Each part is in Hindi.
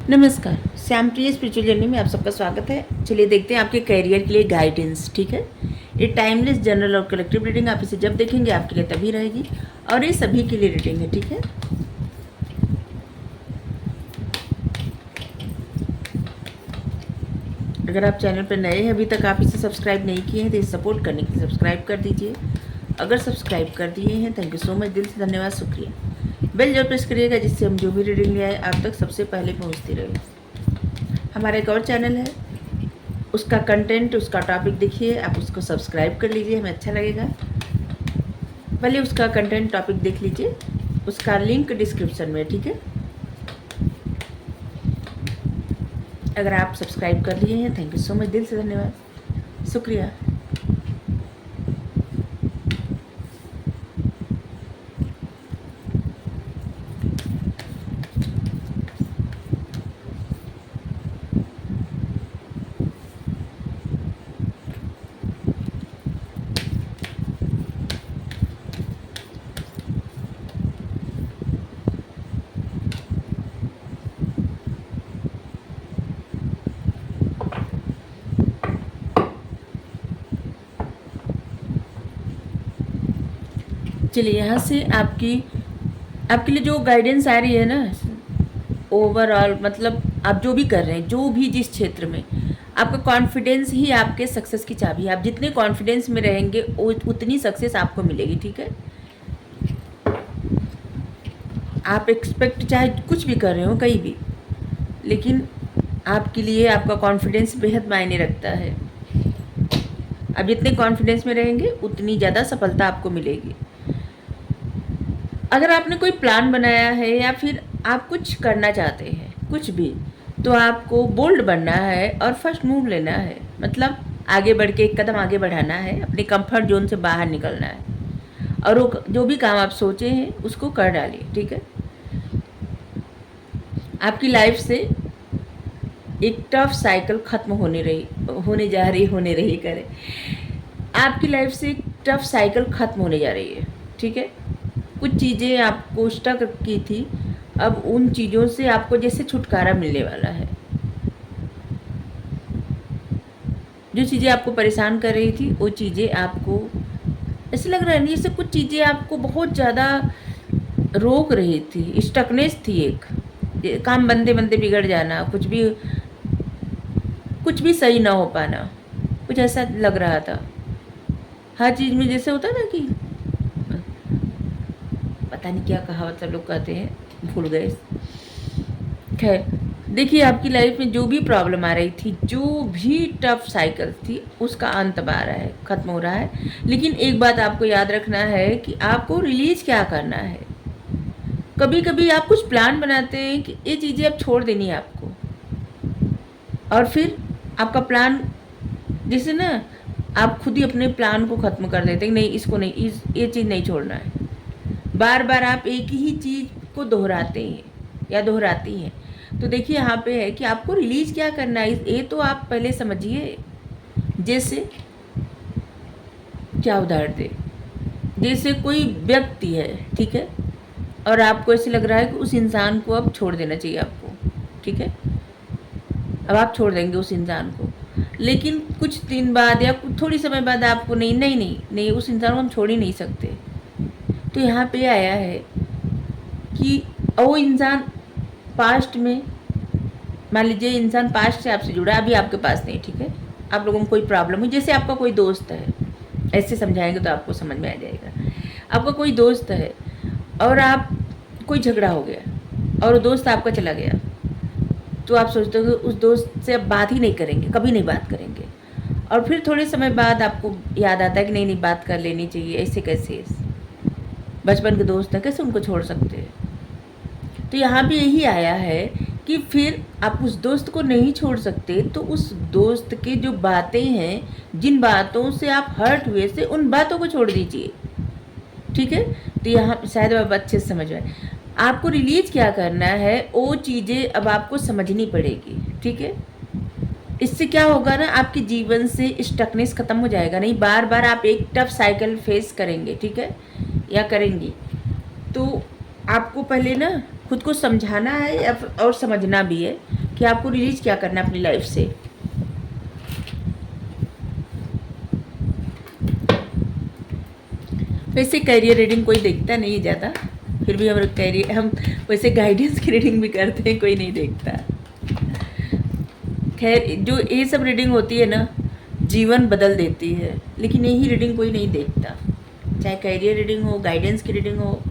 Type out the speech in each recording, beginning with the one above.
नमस्कार, श्यामप्रिय स्पिरिचुअल जर्नी में आप सबका स्वागत है। चलिए देखते हैं आपके करियर के लिए गाइडेंस। ठीक है, ये टाइमलेस जनरल और कलेक्टिव रीडिंग आप इसे जब देखेंगे आपके लिए तभी रहेगी और ये सभी के लिए रीडिंग है। ठीक है, अगर आप चैनल पर नए हैं, अभी तक आप इसे सब्सक्राइब नहीं किए हैं तो इसे सपोर्ट करने के लिए सब्सक्राइब कर दीजिए। अगर सब्सक्राइब कर दिए हैं, थैंक यू सो मच, दिल से धन्यवाद, शुक्रिया। बेल जरूर प्रेस करिएगा जिससे हम जो भी रीडिंग ले आए आप तक सबसे पहले पहुँचती रहे। हमारा एक और चैनल है, उसका कंटेंट, उसका टॉपिक देखिए, आप उसको सब्सक्राइब कर लीजिए, हमें अच्छा लगेगा। पहले उसका कंटेंट टॉपिक देख लीजिए, उसका लिंक डिस्क्रिप्शन में। ठीक है, अगर आप सब्सक्राइब कर लिए हैं, थैंक यू सो मच, दिल से धन्यवाद, शुक्रिया। चलिए यहाँ से आपके लिए जो गाइडेंस आ रही है ना, ओवरऑल मतलब आप जो भी कर रहे हैं, जो भी जिस क्षेत्र में, आपका कॉन्फिडेंस ही आपके सक्सेस की चाबी है। आप जितने कॉन्फिडेंस में रहेंगे उतनी सक्सेस आपको मिलेगी। ठीक है, आप एक्सपेक्ट चाहे कुछ भी कर रहे हो कहीं भी, लेकिन आपके लिए आपका कॉन्फिडेंस बेहद मायने रखता है। आप जितने कॉन्फिडेंस में रहेंगे उतनी ज़्यादा सफलता आपको मिलेगी। अगर आपने कोई प्लान बनाया है या फिर आप कुछ करना चाहते हैं, कुछ भी, तो आपको बोल्ड बनना है और फर्स्ट मूव लेना है। मतलब आगे बढ़ के एक कदम आगे बढ़ाना है, अपने कंफर्ट जोन से बाहर निकलना है और वो जो भी काम आप सोचे हैं उसको कर डालिए। ठीक है, आपकी लाइफ से एक टफ साइकिल ख़त्म होने रही करे, आपकी लाइफ से एक टफ साइकिल ख़त्म होने जा रही है। ठीक है, कुछ चीज़ें आपको स्टक की थी, अब उन चीज़ों से आपको जैसे छुटकारा मिलने वाला है। जो चीज़ें आपको परेशान कर रही थी वो चीज़ें आपको ऐसे लग रहा है जैसे कुछ चीज़ें आपको बहुत ज़्यादा रोक रही थी, स्टकनेस थी, एक काम बनते बनते बिगड़ जाना, कुछ भी सही ना हो पाना, कुछ ऐसा लग रहा था। हर चीज़ में जैसे होता है ना कि पता नहीं क्या कहावत सब लोग कहते हैं, भूल गए। खैर, देखिए आपकी लाइफ में जो भी प्रॉब्लम आ रही थी, जो भी टफ साइकिल थी, उसका अंत आ रहा है, ख़त्म हो रहा है। लेकिन एक बात आपको याद रखना है कि आपको रिलीज़ क्या करना है। कभी कभी आप कुछ प्लान बनाते हैं कि ये चीज़ें अब छोड़ देनी है आपको, और फिर आपका प्लान जैसे ना आप खुद ही अपने प्लान को ख़त्म कर देते हैं, नहीं इसको नहीं, ये चीज़ नहीं छोड़ना है। बार बार आप एक ही चीज़ को दोहराते हैं या दोहराती हैं। तो देखिए यहाँ पे है कि आपको रिलीज़ क्या करना है, ये तो आप पहले समझिए। जैसे क्या उदाहरण दे, जैसे कोई व्यक्ति है, ठीक है, और आपको ऐसे लग रहा है कि उस इंसान को अब छोड़ देना चाहिए आपको। ठीक है, अब आप छोड़ देंगे उस इंसान को, लेकिन कुछ दिन बाद या थोड़ी समय बाद आपको नहीं नहीं नहीं नहीं उस इंसान को हम छोड़ ही नहीं सकते। तो यहाँ पे आया है कि वो इंसान पास्ट में, मान लीजिए इंसान पास्ट से आपसे जुड़ा, अभी आपके पास नहीं। ठीक है, आप लोगों को कोई प्रॉब्लम हुई, जैसे आपका कोई दोस्त है, ऐसे समझाएंगे तो आपको समझ में आ जाएगा। आपका कोई दोस्त है और आप कोई झगड़ा हो गया और वो दोस्त आपका चला गया, तो आप सोचते हो कि उस दोस्त से अब बात ही नहीं करेंगे, कभी नहीं बात करेंगे, और फिर थोड़े समय बाद आपको याद आता है कि नहीं नहीं बात कर लेनी चाहिए, ऐसे कैसे, बचपन के दोस्त हैं, कैसे उनको छोड़ सकते हैं। तो यहाँ भी यही आया है कि फिर आप उस दोस्त को नहीं छोड़ सकते, तो उस दोस्त की जो बातें हैं, जिन बातों से आप हर्ट हुए थे, उन बातों को छोड़ दीजिए। ठीक है, तो यहाँ शायद अब अच्छे से समझ में, आपको रिलीज क्या करना है, वो चीज़ें अब आपको समझनी पड़ेगी। ठीक है, इससे क्या होगा ना, आपके जीवन से स्टकनेस ख़त्म हो जाएगा, नहीं बार बार आप एक टफ साइकिल फेस करेंगे। ठीक है, या करेंगी, तो आपको पहले ना खुद को समझाना है और समझना भी है कि आपको रिलीज क्या करना है अपनी लाइफ से। वैसे कैरियर रीडिंग कोई देखता नहीं है ज़्यादा, फिर भी हम वैसे गाइडेंस की रीडिंग भी करते हैं, कोई नहीं देखता। खैर, जो ये सब रीडिंग होती है ना, जीवन बदल देती है, लेकिन यही रीडिंग कोई नहीं देखता। चाहे कैरियर रीडिंग हो, गाइडेंस की रीडिंग हो,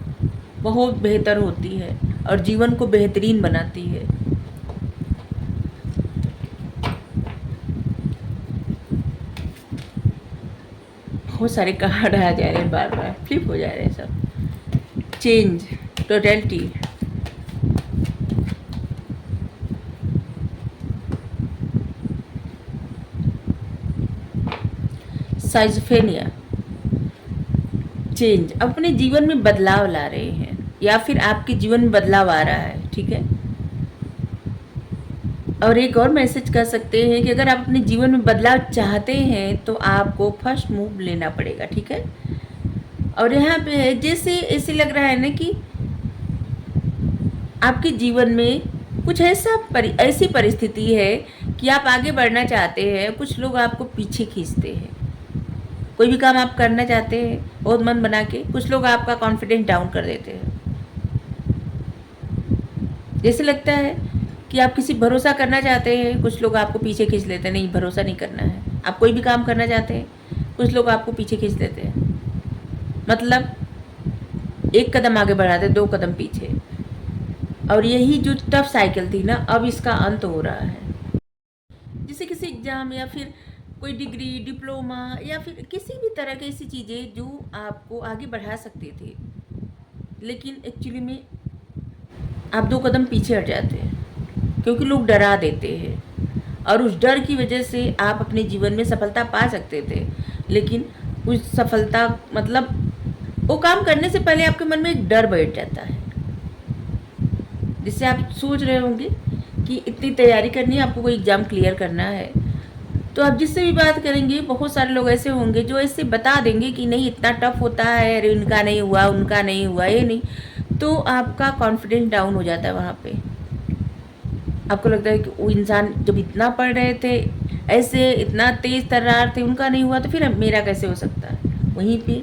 बहुत बेहतर होती है और जीवन को बेहतरीन बनाती है। बहुत सारे कार्ड आ जा रहे हैं, बार बार फ्लिप हो जा रहे हैं सब। चेंज, टोटलिटी, साइजोफ्रेनिया, चेंज, अपने जीवन में बदलाव ला रहे हैं या फिर आपके जीवन में बदलाव आ रहा है, ठीक है। और एक और मैसेज कर सकते हैं कि अगर आप अपने जीवन में बदलाव चाहते हैं तो आपको फर्स्ट मूव लेना पड़ेगा, ठीक है। और यहाँ पे है जैसे ऐसे लग रहा है ना कि आपके जीवन में कुछ ऐसी परिस्थिति है कि आप आगे बढ़ना चाहते हैं, कुछ लोग आपको पीछे खींचते हैं। कोई भी काम आप करना चाहते हैं बहुत मन बना के, कुछ लोग आपका कॉन्फिडेंस डाउन कर देते हैं। जैसे लगता है कि आप किसी भरोसा करना चाहते हैं, कुछ लोग आपको पीछे खींच लेते हैं, नहीं भरोसा नहीं करना है। आप कोई भी काम करना चाहते हैं, कुछ लोग आपको पीछे खींच लेते हैं, मतलब एक कदम आगे बढ़ाते, 2 कदम पीछे। और यही जो टफ साइकिल थी ना, अब इसका अंत हो रहा है। जैसे किसी एग्ज़ाम या फिर कोई डिग्री, डिप्लोमा या फिर किसी भी तरह की ऐसी चीज़ें जो आपको आगे बढ़ा सकती थी, लेकिन एक्चुअली में आप 2 कदम पीछे हट जाते हैं क्योंकि लोग डरा देते हैं। और उस डर की वजह से आप अपने जीवन में सफलता पा सकते थे, लेकिन उस सफलता मतलब वो काम करने से पहले आपके मन में एक डर बैठ जाता है, जिससे आप सोच रहे होंगे कि इतनी तैयारी करनी है, आपको कोई एग्ज़ाम क्लियर करना है, तो आप जिससे भी बात करेंगे बहुत सारे लोग ऐसे होंगे जो ऐसे बता देंगे कि नहीं इतना टफ होता है, अरे उनका नहीं हुआ, उनका नहीं हुआ, ये नहीं, तो आपका कॉन्फिडेंस डाउन हो जाता है। वहाँ पे आपको लगता है कि वो इंसान जब इतना पढ़ रहे थे, ऐसे इतना तेज़ तर्रार थे, उनका नहीं हुआ तो फिर मेरा कैसे हो सकता है। वहीं पे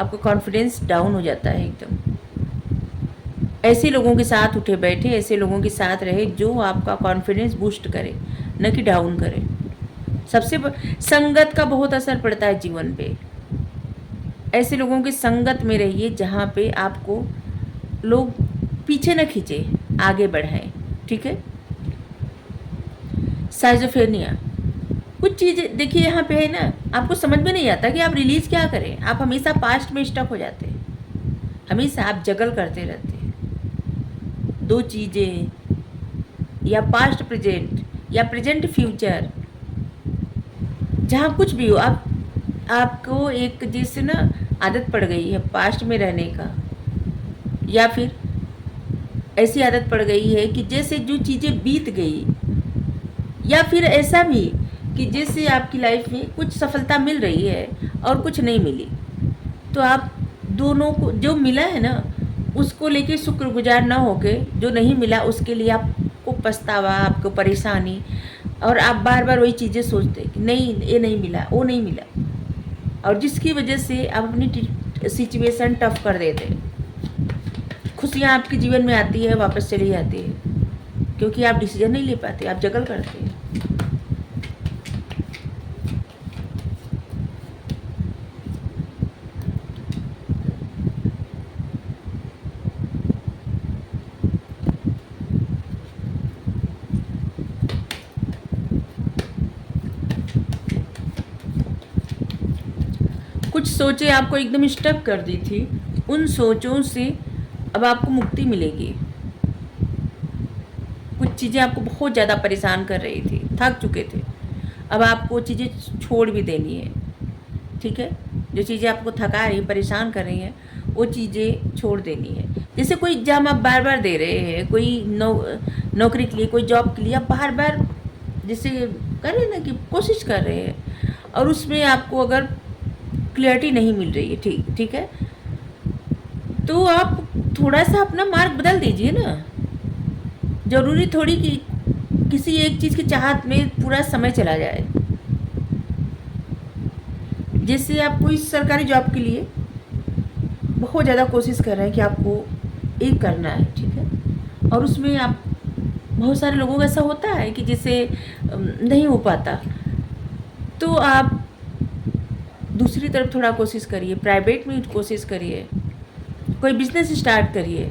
आपका कॉन्फिडेंस डाउन हो जाता है एकदम। ऐसे लोगों के साथ उठे बैठे, ऐसे लोगों के साथ रहे जो आपका कॉन्फिडेंस बूस्ट करे, न कि डाउन करे। संगत का बहुत असर पड़ता है जीवन पे। ऐसे लोगों की संगत में रहिए जहाँ पे आपको लोग पीछे न खींचे, आगे बढ़ाएं, ठीक है। साइजोफ्रेनिया, कुछ चीज़ें देखिए यहाँ पे है ना, आपको समझ में नहीं आता कि आप रिलीज़ क्या करें। आप हमेशा पास्ट में स्टक हो जाते हैं, हमेशा आप जगल करते रहते हैं 2 चीज़ें, या पास्ट प्रेजेंट या प्रेजेंट फ्यूचर, जहाँ कुछ भी हो। आपको एक जैसे ना आदत पड़ गई है पास्ट में रहने का, या फिर ऐसी आदत पड़ गई है कि जैसे जो चीज़ें बीत गई, या फिर ऐसा भी कि जैसे आपकी लाइफ में कुछ सफलता मिल रही है और कुछ नहीं मिली, तो आप दोनों को जो मिला है ना उसको लेके शुक्रगुजार ना होके जो नहीं मिला उसके लिए आपको पछतावा, आपको परेशानी, और आप बार बार वही चीज़ें सोचते कि नहीं ये नहीं मिला, वो नहीं मिला, और जिसकी वजह से आप अपनी सिचुएशन टफ कर देते। खुशियाँ आपके जीवन में आती है, वापस चली जाती है, क्योंकि आप डिसीजन नहीं ले पाते, आप जगल करते हैं। कुछ सोचें आपको एकदम स्टक कर दी थी, उन सोचों से अब आपको मुक्ति मिलेगी। कुछ चीज़ें आपको बहुत ज़्यादा परेशान कर रही थी, थक चुके थे, अब आपको चीज़ें छोड़ भी देनी है, ठीक है। जो चीज़ें आपको थका रही, परेशान कर रही हैं, वो चीज़ें छोड़ देनी है। जैसे कोई एग्जाम आप बार बार दे रहे हैं, कोई नौकरी के लिए, कोई जॉब के लिए आप बार बार जैसे कर रहे हैं ना कि कोशिश कर रहे हैं, और उसमें आपको अगर क्लियरिटी नहीं मिल रही है, ठीक है, तो आप थोड़ा सा अपना मार्ग बदल दीजिए ना। ज़रूरी थोड़ी कि किसी एक चीज़ की चाहत में पूरा समय चला जाए। जैसे आप कोई सरकारी जॉब के लिए बहुत ज़्यादा कोशिश कर रहे हैं कि आपको ये करना है, ठीक है, और उसमें आप बहुत सारे लोगों का ऐसा होता है कि जिससे नहीं हो पाता, तो आप दूसरी तरफ थोड़ा कोशिश करिए, प्राइवेट में कोशिश करिए, कोई बिजनेस स्टार्ट करिए।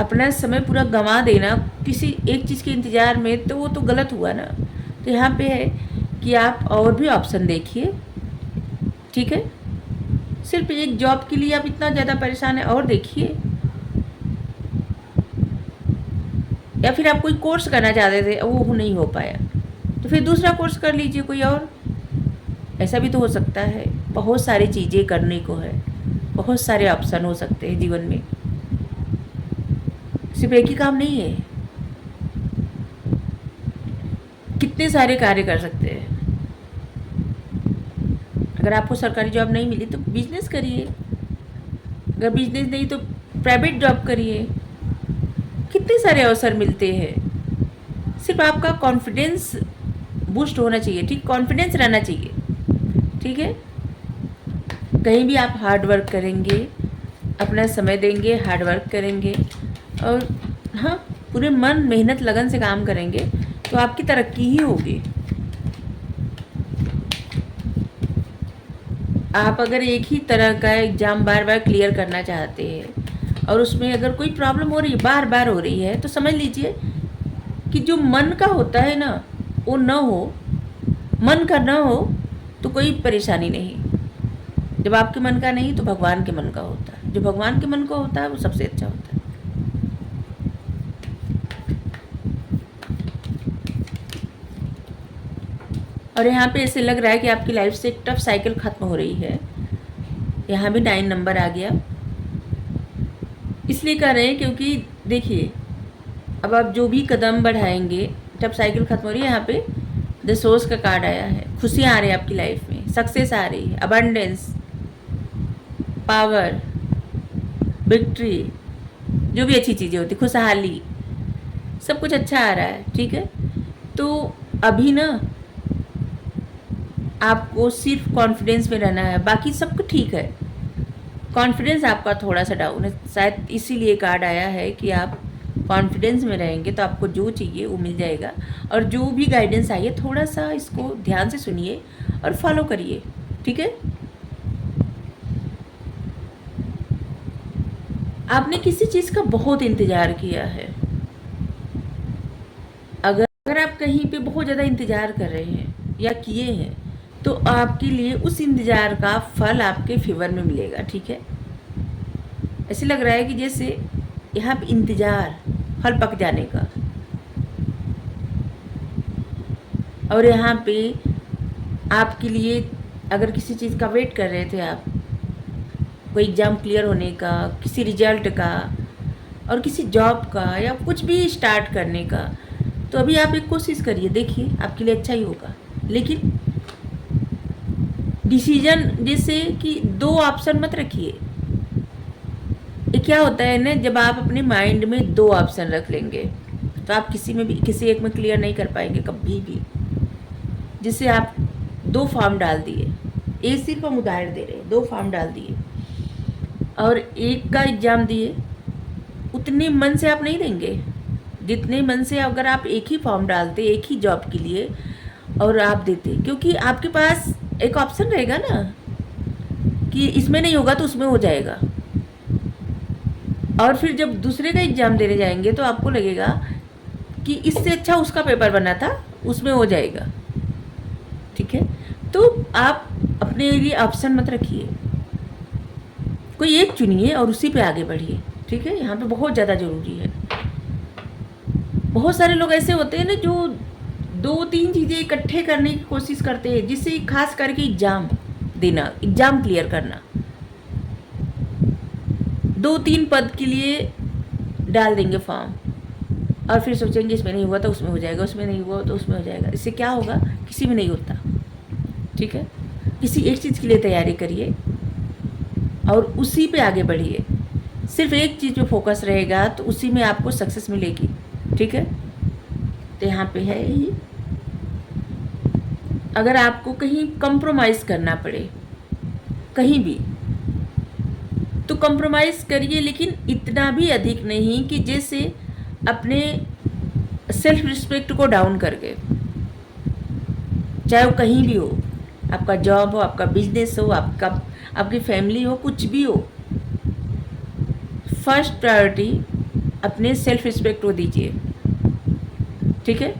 अपना समय पूरा गंवा देना किसी एक चीज़ के इंतज़ार में, तो वो तो गलत हुआ ना। तो यहाँ पे है कि आप और भी ऑप्शन देखिए, ठीक है। सिर्फ एक जॉब के लिए आप इतना ज़्यादा परेशान हैं, और देखिए। या फिर आप कोई कोर्स करना चाहते थे, वो नहीं हो पाया, तो फिर दूसरा कोर्स कर लीजिए कोई और। ऐसा भी तो हो सकता है। बहुत सारी चीज़ें करने को है, बहुत सारे ऑप्शन हो सकते हैं जीवन में, सिर्फ एक ही काम नहीं है। कितने सारे कार्य कर सकते हैं। अगर आपको सरकारी जॉब नहीं मिली तो बिजनेस करिए, अगर बिजनेस नहीं तो प्राइवेट जॉब करिए। कितने सारे अवसर मिलते हैं। सिर्फ आपका कॉन्फिडेंस बूस्ट होना चाहिए, ठीक, कॉन्फिडेंस रहना चाहिए, ठीक है। कहीं भी आप हार्ड वर्क करेंगे, अपना समय देंगे, हार्ड वर्क करेंगे, और हाँ, पूरे मन मेहनत लगन से काम करेंगे, तो आपकी तरक्की ही होगी। आप अगर एक ही तरह का एग्ज़ाम बार बार क्लियर करना चाहते हैं और उसमें अगर कोई प्रॉब्लम हो रही है, बार बार हो रही है, तो समझ लीजिए कि जो मन का होता है ना, वो न हो, मन का न हो तो कोई परेशानी नहीं। जब आपके मन का नहीं तो भगवान के मन का होता है। जो भगवान के मन का होता है वो सबसे अच्छा होता है। और यहाँ पे ऐसे लग रहा है कि आपकी लाइफ से एक टफ साइकिल ख़त्म हो रही है। यहाँ भी 9 नंबर आ गया। इसलिए कर रहे हैं क्योंकि देखिए, अब आप जो भी कदम बढ़ाएंगे, टफ साइकिल ख़त्म हो रही है। यहाँ पे द सोर्स का कार्ड आया है। खुशियाँ आ रही है आपकी लाइफ में, सक्सेस आ रही है, अबंडेंस, पावर, विक्ट्री, जो भी अच्छी चीज़ें होती, खुशहाली, सब कुछ अच्छा आ रहा है, ठीक है। तो अभी ना आपको सिर्फ कॉन्फिडेंस में रहना है, बाकी सब कुछ ठीक है। कॉन्फिडेंस आपका थोड़ा सा डाउन है, शायद इसीलिए कार्ड आया है कि आप कॉन्फिडेंस में रहेंगे तो आपको जो चाहिए वो मिल जाएगा। और जो भी गाइडेंस आई है, थोड़ा सा इसको ध्यान से सुनिए और फॉलो करिए, ठीक है। आपने किसी चीज़ का बहुत इंतज़ार किया है। अगर आप कहीं पे बहुत ज़्यादा इंतज़ार कर रहे हैं या किए हैं, तो आपके लिए उस इंतज़ार का फल आपके फेवर में मिलेगा, ठीक है। ऐसे लग रहा है कि जैसे यहाँ पे इंतज़ार, फल पक जाने का, और यहाँ पे आपके लिए अगर किसी चीज़ का वेट कर रहे थे आप, कोई एग्ज़ाम क्लियर होने का, किसी रिजल्ट का, और किसी जॉब का, या कुछ भी स्टार्ट करने का, तो अभी आप एक कोशिश करिए, देखिए आपके लिए अच्छा ही होगा। लेकिन डिसीजन जैसे कि 2 ऑप्शन मत रखिए। ये क्या होता है ना, जब आप अपने माइंड में 2 ऑप्शन रख लेंगे तो आप किसी में भी, किसी एक में क्लियर नहीं कर पाएंगे कभी भी। जिससे आप 2 फॉर्म डाल दिए, एक सिर्फ हम उदाहरण दे रहे हैं, 2 फॉर्म डाल दिए और एक का एग्ज़ाम दिए, उतने मन से आप नहीं देंगे जितने मन से अगर आप एक ही फॉर्म डालते, एक ही जॉब के लिए, और आप देते, क्योंकि आपके पास एक ऑप्शन रहेगा ना कि इसमें नहीं होगा तो उसमें हो जाएगा। और फिर जब दूसरे का एग्ज़ाम देने जाएंगे तो आपको लगेगा कि इससे अच्छा उसका पेपर बना था, उसमें हो जाएगा, ठीक है। तो आप अपने लिए ऑप्शन मत रखिए, कोई एक चुनिए और उसी पे आगे बढ़िए, ठीक है। यहाँ पे बहुत ज़्यादा ज़रूरी है। बहुत सारे लोग ऐसे होते हैं ना जो 2-3 चीज़ें इकट्ठे करने की कोशिश करते हैं, जिससे खास करके एग्ज़ाम देना, एग्ज़ाम क्लियर करना, 2-3 पद के लिए डाल देंगे फॉर्म, और फिर सोचेंगे इसमें नहीं हुआ तो उसमें हो जाएगा, उसमें नहीं हुआ तो उसमें हो जाएगा। इससे क्या होगा, किसी में नहीं होता, ठीक है। किसी एक चीज़ के लिए तैयारी करिए और उसी पे आगे बढ़िए। सिर्फ एक चीज़ पे फोकस रहेगा तो उसी में आपको सक्सेस मिलेगी, ठीक है। तो यहाँ पे है ही, अगर आपको कहीं कंप्रोमाइज़ करना पड़े कहीं भी तो कंप्रोमाइज़ करिए, लेकिन इतना भी अधिक नहीं कि जैसे अपने सेल्फ रिस्पेक्ट को डाउन करके, चाहे वो कहीं भी हो, आपका जॉब हो, आपका बिजनेस हो, आपकी फैमिली हो, कुछ भी हो, फर्स्ट प्रायोरिटी अपने सेल्फ रिस्पेक्ट को दीजिए, ठीक है।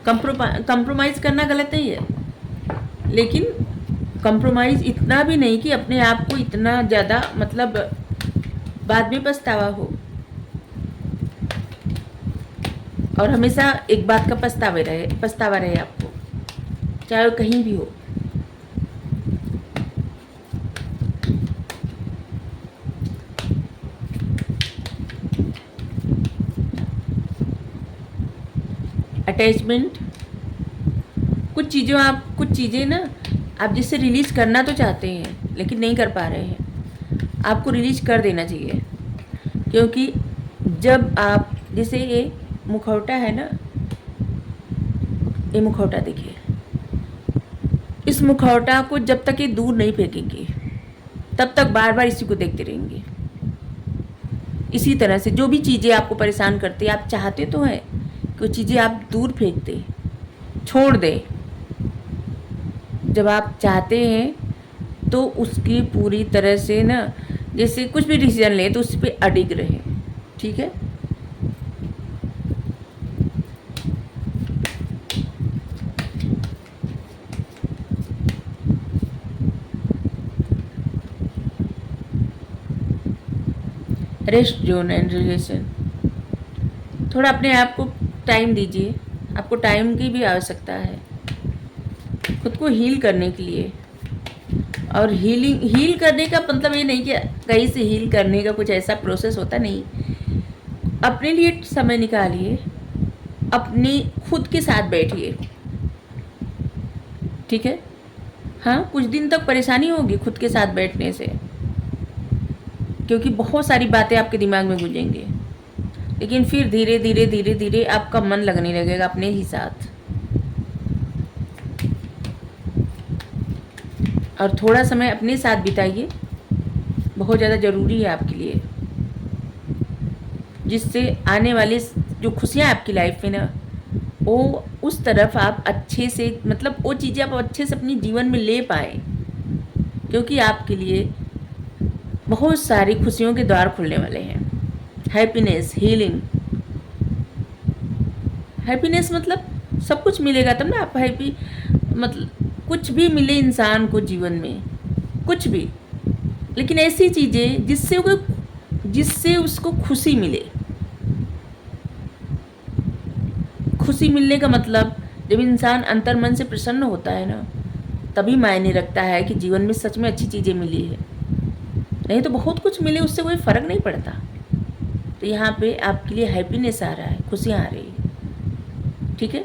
कंप्रोमाइज़ करना गलत नहीं है, लेकिन कंप्रोमाइज़ इतना भी नहीं कि अपने आप को इतना ज़्यादा मतलब बाद में पछतावा हो, और हमेशा एक बात का पछतावा रहे आपको, चाहे वो कहीं भी हो। अटैचमेंट, कुछ चीज़ें ना आप जिससे रिलीज़ करना तो चाहते हैं लेकिन नहीं कर पा रहे हैं, आपको रिलीज़ कर देना चाहिए। क्योंकि जब आप, जैसे ये मुखौटा है ना, ये मुखौटा देखिए, इस मुखौटा को जब तक ये दूर नहीं फेंकेंगे तब तक बार बार इसी को देखते रहेंगे। इसी तरह से जो भी चीज़ें आपको परेशान करती है, आप चाहते तो हैं कि वो चीज़ें आप दूर फेंक दें, छोड़ दें। जब आप चाहते हैं तो उसकी पूरी तरह से ना, जैसे कुछ भी डिसीजन लें तो उस पर अडिग रहें, ठीक है। रेस्ट जोन एंड रिलेशन, थोड़ा अपने आप को टाइम दीजिए, आपको टाइम की भी आवश्यकता है खुद को हील करने के लिए। और हील करने का मतलब ये नहीं कि कहीं से हील करने का कुछ ऐसा प्रोसेस होता नहीं। अपने लिए समय निकालिए, अपनी खुद के साथ बैठिए, ठीक है। हाँ, कुछ दिन तक परेशानी होगी खुद के साथ बैठने से, क्योंकि बहुत सारी बातें आपके दिमाग में गूंजेंगी, लेकिन फिर धीरे धीरे धीरे धीरे आपका मन लगने लगेगा अपने ही साथ। और थोड़ा समय अपने साथ बिताइए, बहुत ज़्यादा ज़रूरी है आपके लिए, जिससे आने वाली जो खुशियाँ आपकी लाइफ में ना, वो उस तरफ आप अच्छे से, मतलब वो चीज़ें आप अच्छे से अपनी जीवन में ले पाएँ, क्योंकि आपके लिए बहुत सारी खुशियों के द्वार खुलने वाले हैं। हैप्पीनेस, हीलिंग, हैप्पीनेस मतलब सब कुछ मिलेगा तब ना आप हैप्पी, मतलब कुछ भी मिले इंसान को जीवन में, कुछ भी, लेकिन ऐसी चीज़ें जिससे उसको खुशी मिले। खुशी मिलने का मतलब, जब इंसान अंतर्मन से प्रसन्न होता है ना, तभी मायने रखता है कि जीवन में सच में अच्छी चीज़ें मिली है। नहीं तो बहुत कुछ मिले उससे कोई फ़र्क नहीं पड़ता। तो यहाँ पे आपके लिए हैप्पीनेस आ रहा है, खुशियाँ आ रही है, ठीक है।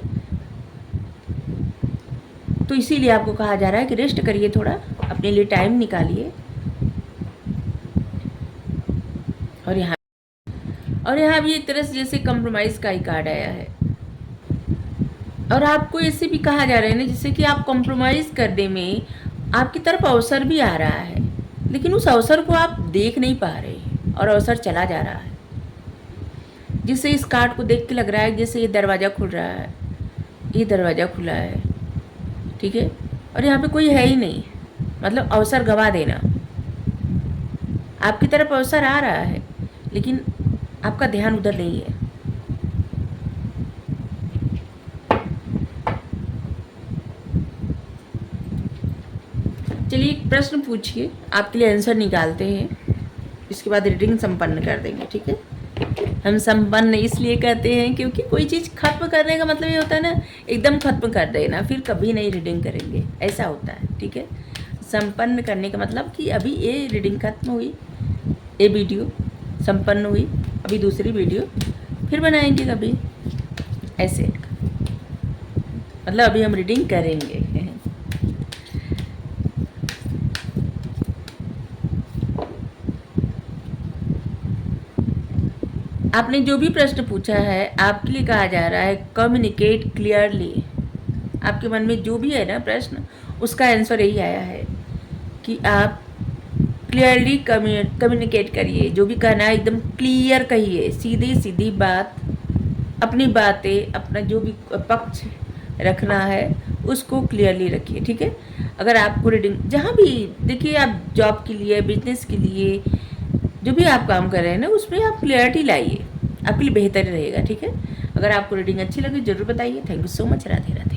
तो इसीलिए आपको कहा जा रहा है कि रेस्ट करिए, थोड़ा अपने लिए टाइम निकालिए। और यहाँ भी एक तरह से जैसे कंप्रोमाइज़ का ही कार्ड आया है, और आपको ऐसे भी कहा जा रहा है ना, जैसे कि आप कंप्रोमाइज़ करने में आपकी तरफ अवसर भी आ रहा है, लेकिन उस अवसर को आप देख नहीं पा रहे हैं और अवसर चला जा रहा है। जिससे इस कार्ड को देख के लग रहा है जैसे ये दरवाज़ा खुल रहा है, ये दरवाज़ा खुला है, ठीक है, और यहाँ पे कोई है ही नहीं, मतलब अवसर गवा देना। आपकी तरफ अवसर आ रहा है लेकिन आपका ध्यान उधर नहीं है। चलिए एक प्रश्न पूछिए, आपके लिए आंसर निकालते हैं, इसके बाद रीडिंग संपन्न कर देंगे, ठीक है। हम संपन्न इसलिए कहते हैं क्योंकि कोई चीज़ खत्म करने का मतलब ये होता है ना, एकदम खत्म कर देना फिर कभी नहीं रीडिंग करेंगे, ऐसा होता है, ठीक है। संपन्न करने का मतलब कि अभी ये रीडिंग खत्म हुई, ये वीडियो संपन्न हुई, अभी दूसरी वीडियो फिर बनाएंगे कभी, ऐसे मतलब अभी हम रीडिंग करेंगे। आपने जो भी प्रश्न पूछा है आपके लिए कहा जा रहा है कम्युनिकेट क्लियरली। आपके मन में जो भी है ना प्रश्न, उसका आंसर यही आया है कि आप क्लियरली कम्युनिकेट करिए। जो भी कहना है एकदम क्लियर कहिए, सीधी सीधी बात, अपनी बातें, अपना जो भी पक्ष रखना है उसको क्लियरली रखिए, ठीक है। अगर आपको रीडिंग जहाँ भी देखिए, आप जॉब के लिए, बिजनेस के लिए, जो भी आप काम कर रहे हैं ना, उसमें आप क्लियरिटी लाइए, आपके लिए बेहतर रहेगा, ठीक है। अगर आपको रीडिंग अच्छी लगी ज़रूर बताइए। Thank you so much. Radhe Radhe.